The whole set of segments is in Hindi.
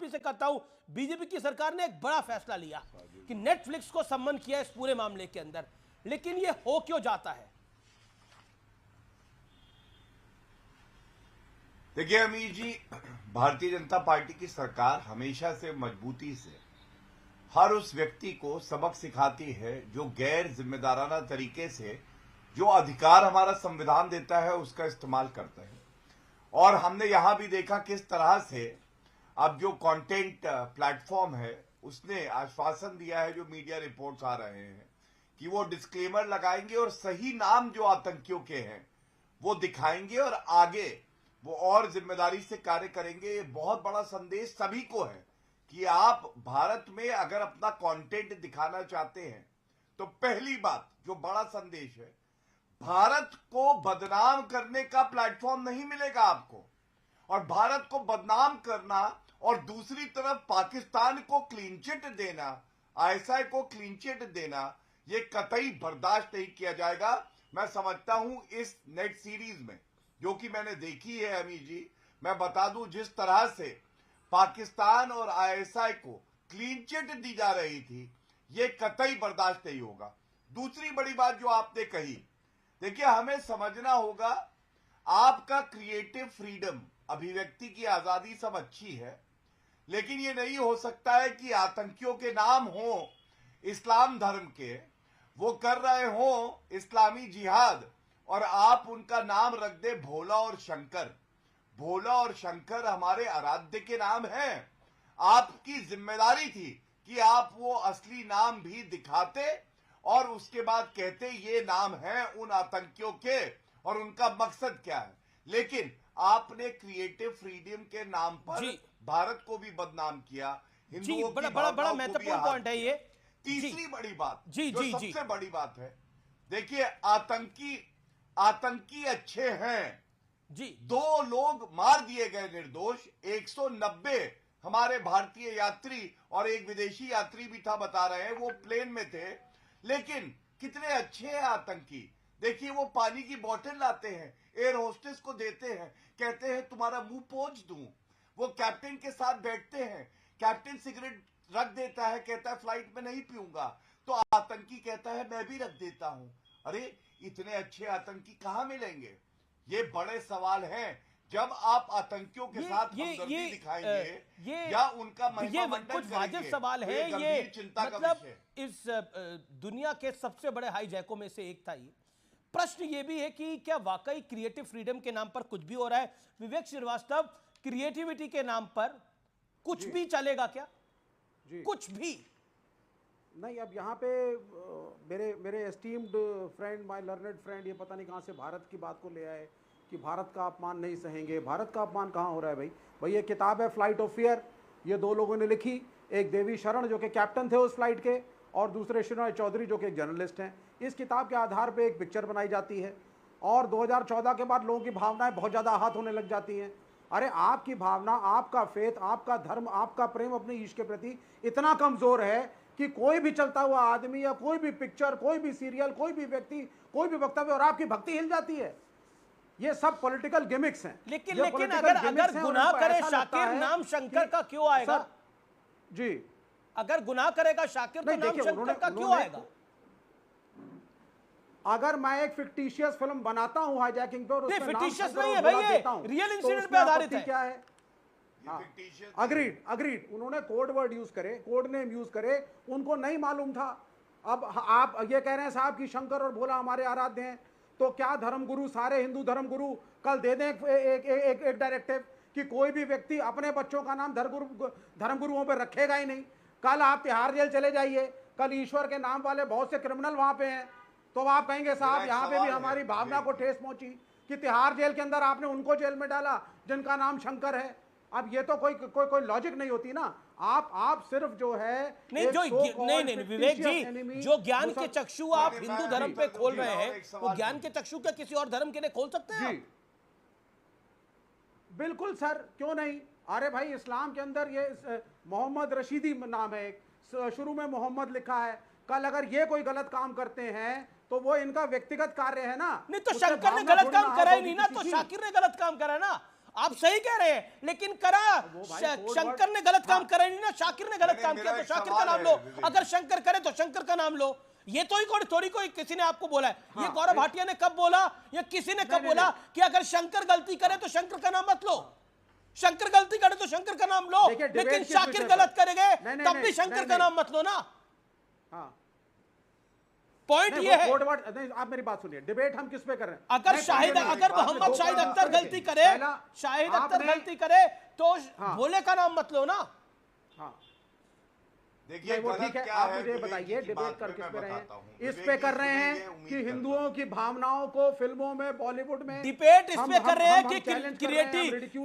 ही से कहता हूं, बीजेपी की सरकार ने एक बड़ा फैसला लिया कि नेटफ्लिक्स को सम्मान किया इस पूरे मामले के अंदर, लेकिन ये हो क्यों जाता है? देखिए अमीर जी, भारतीय जनता पार्टी की सरकार हमेशा से मजबूती से हर उस व्यक्ति को सबक सिखाती है जो गैर जिम्मेदाराना तरीके से जो अधिकार हमारा संविधान देता है उसका इस्तेमाल करता है। और हमने यहां भी देखा किस तरह से अब जो कंटेंट प्लेटफॉर्म है उसने आश्वासन दिया है, जो मीडिया रिपोर्ट्स आ रहे हैं कि वो डिस्क्लेमर लगाएंगे और सही नाम जो आतंकियों के हैं वो दिखाएंगे और आगे वो और जिम्मेदारी से कार्य करेंगे। ये बहुत बड़ा संदेश सभी को है कि आप भारत में अगर अपना कंटेंट दिखाना चाहते हैं तो पहली बात जो बड़ा संदेश है, भारत को बदनाम करने का प्लेटफॉर्म नहीं मिलेगा आपको। और भारत को बदनाम करना और दूसरी तरफ पाकिस्तान को क्लीन चिट देना, आईएसआई को क्लीन चिट देना, ये कतई बर्दाश्त नहीं किया जाएगा। मैं समझता हूं इस नेट सीरीज में जो कि मैंने देखी है अमीर जी, मैं बता दूं जिस तरह से पाकिस्तान और आईएसआई को क्लीन चिट दी जा रही थी, ये कतई बर्दाश्त नहीं होगा। दूसरी बड़ी बात जो आपने कही, देखिए हमें समझना होगा आपका क्रिएटिव फ्रीडम, अभिव्यक्ति की आजादी सब अच्छी है, लेकिन ये नहीं हो सकता है कि आतंकियों के नाम हो इस्लाम धर्म के, वो कर रहे हो इस्लामी जिहाद और आप उनका नाम रख दे भोला और शंकर। भोला और शंकर हमारे आराध्य के नाम हैं। आपकी जिम्मेदारी थी कि आप वो असली नाम भी दिखाते और उसके बाद कहते ये नाम है उन आतंकियों के और उनका मकसद क्या है। लेकिन आपने क्रिएटिव फ्रीडम के नाम पर भारत को भी बदनाम किया, हिंदुओं की बड़ा महत्वपूर्ण पॉइंट है ये। तीसरी बड़ी बात जो सबसे बड़ी बात है, देखिए आतंकी अच्छे हैं जी। 2 लोग मार दिए गए निर्दोष, 190 हमारे भारतीय यात्री और एक विदेशी यात्री भी था, बता रहे हैं वो प्लेन में थे। लेकिन कितने अच्छे हैं आतंकी, देखिए वो पानी की बोतल लाते हैं, एयर होस्टेस को देते हैं, कहते हैं तुम्हारा मुंह पोंछ दूं। वो कैप्टन के साथ बैठते हैं, कैप्टन सिगरेट रख देता है, कहता है फ्लाइट में नहीं पीऊंगा, तो आतंकी कहता है मैं भी रख देता हूं। अरे इतने अच्छे आतंकी कहां मिलेंगे? ये बड़े सवाल हैं। जब आप आतंकियों के साथ हमदर्दी दिखाएंगे या उनका महिमा मंडन कुछ वाजिब सवाल है, ये चिंता का मतलब विषय। इस दुनिया के सबसे बड़े हाईजैकों में से एक था ये। प्रश्न ये भी है कि क्या वाकई क्रिएटिव फ्रीडम के नाम पर कुछ भी हो रहा है? विवेक श्रीवास्तव, क्रिएटिविटी के नाम पर कुछ भी चलेगा क्या? कुछ भी नहीं। अब यहाँ पे मेरे esteemed friend, my learned friend, ये पता नहीं कहाँ से भारत की बात को ले आए कि भारत का अपमान नहीं सहेंगे। भारत का अपमान कहाँ हो रहा है भाई? ये किताब है फ्लाइट ऑफ फियर, ये 2 लोगों ने लिखी, एक देवी शरण जो कि कैप्टन थे उस फ्लाइट के और दूसरे श्रीनाथ चौधरी जो कि एक जर्नलिस्ट हैं। इस किताब के आधार पर एक पिक्चर बनाई जाती है और 2014 के बाद लोगों की भावनाएं बहुत ज़्यादा आहत होने लग जाती हैं। अरे आपकी भावना, आपका फेथ, आपका धर्म, आपका प्रेम अपने ईश के प्रति इतना कमज़ोर है कि कोई भी चलता हुआ आदमी या कोई भी पिक्चर, कोई भी सीरियल, कोई भी व्यक्ति, कोई भी वक्तव्य और आपकी भक्ति हिल जाती है। ये सब पॉलिटिकल गिमिक्स हैं। लेकिन अगर गुनाह करे शाकिर, नाम शंकर का क्यों आएगा? जी, अगर गुनाह करेगा शाकिर तो नाम शंकर का क्यों आएगा? अगर मैं एक फिक्टिशियस फिल्म बनाता हूं हाईजैकिंग पे और उसमें फिक्टिशियस नहीं है भाई, ये रियल इंसिडेंट पे आधारित है। क्या है? अग्रीड। उन्होंने कोड वर्ड यूज करे, कोड नेम यूज करे, उनको नहीं मालूम था। अब आप ये कह रहे हैं साहब कि शंकर और भोला हमारे आराध्य हैं, तो क्या धर्मगुरु, सारे हिंदू धर्मगुरु कल दे दें एक डायरेक्टिव कि कोई भी व्यक्ति अपने बच्चों का नाम धर्मगुरुओं पर रखेगा ही नहीं? कल आप तिहाड़ जेल चले जाइए, कल ईश्वर के नाम वाले बहुत से क्रिमिनल वहां पे हैं, तो आप कहेंगे साहब यहाँ पे भी हमारी भावना को ठेस पहुंची कि तिहाड़ जेल के अंदर आपने उनको जेल में डाला जिनका नाम शंकर है। अब ये तो कोई लॉजिक नहीं होती ना। आप सिर्फ जो है नहीं विवेक जी, जो ज्ञान के चक्षु आप हिंदू धर्म पे खोल रहे हैं, वो ज्ञान के चक्षु क्या किसी और धर्म के लिए खोल सकते हैं? बिल्कुल सर, क्यों नहीं? अरे भाई इस्लाम के अंदर ये मोहम्मद रशीदी नाम है, शुरू में मोहम्मद लिखा है। कल अगर ये कोई गलत काम करते हैं तो वो इनका व्यक्तिगत कार्य है ना। नहीं तो शंकर ने गलत काम करा ही नहीं ना, तो शाकिर ने गलत काम करा ना। आप सही कह रहे हैं, लेकिन करा शंकर ने गलत काम करा नहीं ना, शाकिर ने गलत काम किया तो शाकिर का नाम लो, अगर शंकर करे तो शंकर का नाम लो। ये तो ही थोड़ी कोई किसी ने आपको बोला है, ये गौरव भाटिया ने कब बोला या किसी ने कब बोला कि अगर शंकर गलती करे तो शंकर का नाम मत लो, शंकर गलती करे तो शंकर का नाम लो, लेकिन शाकिर गलत करेंगे तब भी शंकर का नाम मत लो ना। पॉइंट ये है, आप मेरी बात सुनिए, डिबेट हम किस पे कर रहे हैं? अगर मोहम्मद शाहिद अख्तर गलती करे, शाहिद अख्तर गलती करे तो भोले का नाम मत लो ना। हाँ देखिए वो ठीक है, आप मुझे बताइए डिबेट कर किस पे रहे हैं? इस पे कर रहे हैं कि हिंदुओं की भावनाओं को फिल्मों में, बॉलीवुड में डिबेट इस पे कर रहे हैं कि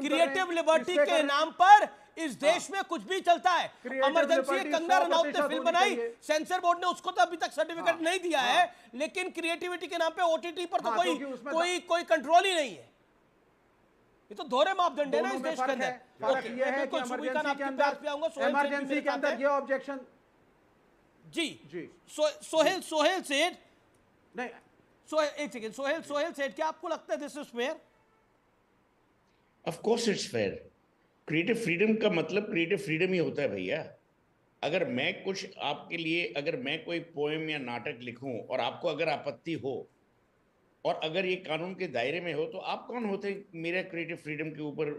क्रिएटिव लिबर्टी के नाम पर इस देश में कुछ भी चलता है। इमरजेंसी कंगना रनौत ने फिल्म बनाई, सेंसर बोर्ड ने उसको तो अभी तक सर्टिफिकेट नहीं दिया है, लेकिन क्रिएटिविटी के नाम पे ओटीटी पर तो कोई कंट्रोल ही नहीं है। ये तो दोहरे मापदंड है ना इस देश के अंदर। फर्क ये है कि इमरजेंसी के अंदर ये ऑब्जेक्शन जी सोहेल सेठ नहीं, एक सेकंड, सोहेल सेठ, क्या आपको लगता है this is fair? Of course it's fair. Creative freedom का मतलब क्रिएटिव फ्रीडम ही होता है भैया। अगर मैं कुछ आपके लिए, अगर मैं कोई पोएम या नाटक लिखूं और आपको अगर आपत्ति हो और अगर ये कानून के दायरे में हो, तो आप कौन होते हैं मेरे क्रिएटिव फ्रीडम के ऊपर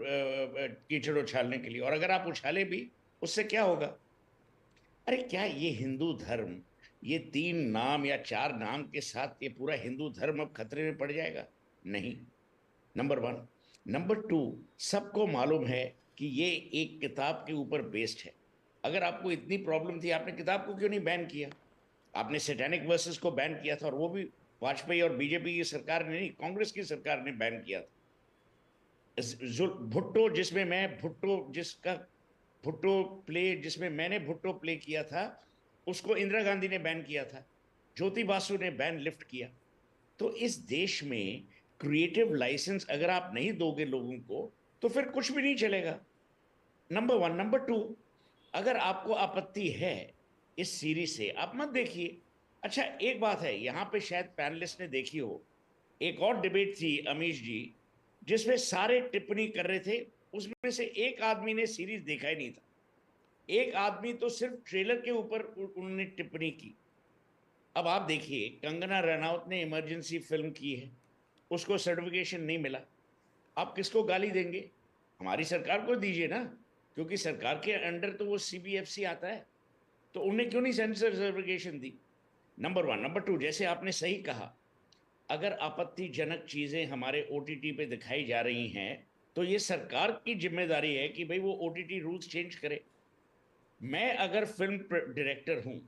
कीचड़ उछालने के लिए? और अगर आप उछाले भी, उससे क्या होगा? अरे क्या ये हिंदू धर्म, ये 3 नाम या 4 नाम के साथ ये पूरा हिंदू धर्म अब खतरे में पड़ जाएगा? नहीं, नंबर 1। नंबर 2, सबको मालूम है कि ये एक किताब के ऊपर बेस्ड है। अगर आपको इतनी प्रॉब्लम थी, आपने किताब को क्यों नहीं बैन किया? आपने सैटेनिक वर्सेस को बैन किया था, और वो भी वाजपेयी और बीजेपी की सरकार ने नहीं, कांग्रेस की सरकार ने बैन किया था। भुट्टो, जिसमें मैं भुट्टो प्ले, जिसमें मैंने भुट्टो प्ले किया था, उसको इंदिरा गांधी ने बैन किया था, ज्योति बासु ने बैन लिफ्ट किया। तो इस देश में क्रिएटिव लाइसेंस अगर आप नहीं दोगे लोगों को, तो फिर कुछ भी नहीं चलेगा। नंबर 1। नंबर 2, अगर आपको आपत्ति है इस सीरीज से, आप मत देखिए। अच्छा, एक बात है, यहाँ पे शायद पैनलिस्ट ने देखी हो, एक और डिबेट थी अमीश जी, जिसमें सारे टिप्पणी कर रहे थे, उसमें से एक आदमी ने सीरीज देखा ही नहीं था। एक आदमी तो सिर्फ ट्रेलर के ऊपर उन्होंने टिप्पणी की। अब आप देखिए, कंगना रनौत ने इमरजेंसी फिल्म की है, उसको सर्टिफिकेशन नहीं मिला, आप किसको गाली देंगे? हमारी सरकार को दीजिए ना, क्योंकि सरकार के अंडर तो वो CBFC आता है, तो उन्हें क्यों नहीं सेंसर सर्टिफिकेशन दी? नंबर 1। नंबर 2, जैसे आपने सही कहा, अगर आपत्तिजनक चीजें हमारे OTT पे दिखाई जा रही हैं, तो ये सरकार की जिम्मेदारी है कि भाई वो OTT रूल्स चेंज करे। मैं अगर फिल्म डायरेक्टर हूं,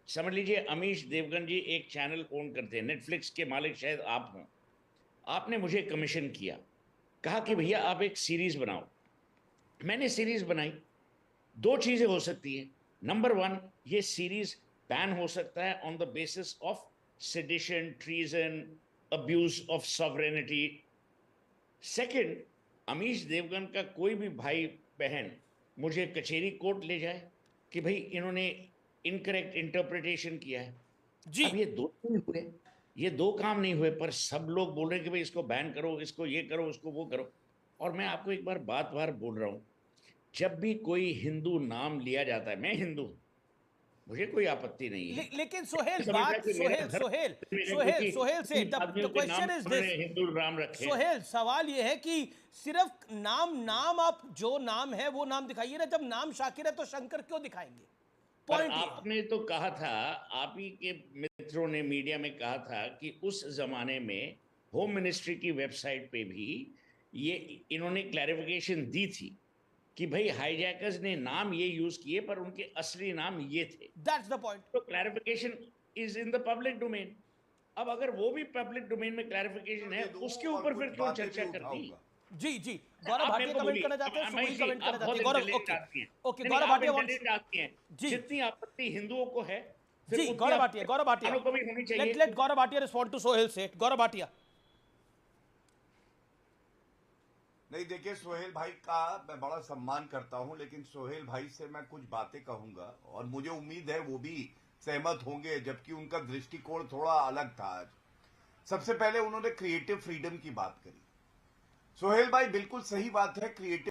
समझ लीजिए अमीश देवगन जी एक चैनल ओन करते हैं, नेटफ्लिक्स के मालिक शायद आप हों, आपने मुझे कमीशन किया, कहा कि भैया आप एक सीरीज बनाओ। मैंने सीरीज बनाई। 2 चीजें हो सकती हैं। नंबर 1, ये सीरीज बैन हो सकता है on the basis of sedition, treason, abuse of sovereignty. Second, Amish Devgan का कोई भी भाई बहन मुझे कचहरी कोर्ट ले जाए कि भाई इन्होंने इनकरेक्ट इंटरप्रिटेशन किया है जी। अब ये 2 नहीं हुए, ये 2 काम नहीं हुए, पर सब लोग बोल रहे हैं कि भाई इसको बैन करो, इसको ये करो, उसको वो करो। और मैं आपको एक बार बार बोल रहा हूं, जब भी कोई हिंदू नाम लिया जाता है, मैं हिंदू हूं, मुझे कोई आपत्ति नहीं है, लेकिन सोहेल से the question is this, Hindu Ram रखे। सोहेल, सवाल ये है कि सिर्फ नाम आप जो नाम है वो नाम दिखाइए ना, जब नाम शाकिर है तो शंकर क्यों दिखाएंगे? पर आपने तो कहा था, आप ही के मित्रों ने मीडिया में कहा था कि उस जमाने में होम मिनिस्ट्री की वेबसाइट पे भी ये इन्होंने क्लैरिफिकेशन दी थी कि भाई हाईजैकर्स ने नाम ये यूज किए, पर उनके असली नाम ये थे। That's the point. तो clarification is in the public domain. अब अगर वो भी पब्लिक डोमेन में क्लैरिफिकेशन है, उसके ऊपर फिर क्यों चर्चा करनी? जी गौरव भाटिया कमेंट करना चाहते हैं, सुनील कमेंट करना चाहते हैं। गौरव, ओके गौरव भाटिया आती हैं जी, जितनी आपत्ति हिंदुओं को है जी, गौरव भाटिया को भी होनी चाहिए। Let Gaurav Bhatia respond to Sohail Seth. Gaurav Bhatia. नहीं, देखिए, सोहेल भाई का मैं बड़ा सम्मान करता हूं, लेकिन सोहेल भाई से मैं कुछ बातें कहूंगा और मुझे उम्मीद है वो भी सहमत होंगे, जबकि उनका दृष्टिकोण थोड़ा अलग था आज। सबसे पहले उन्होंने क्रिएटिव फ्रीडम की बात करी। सोहेल भाई बिल्कुल सही बात है, क्रिएटिव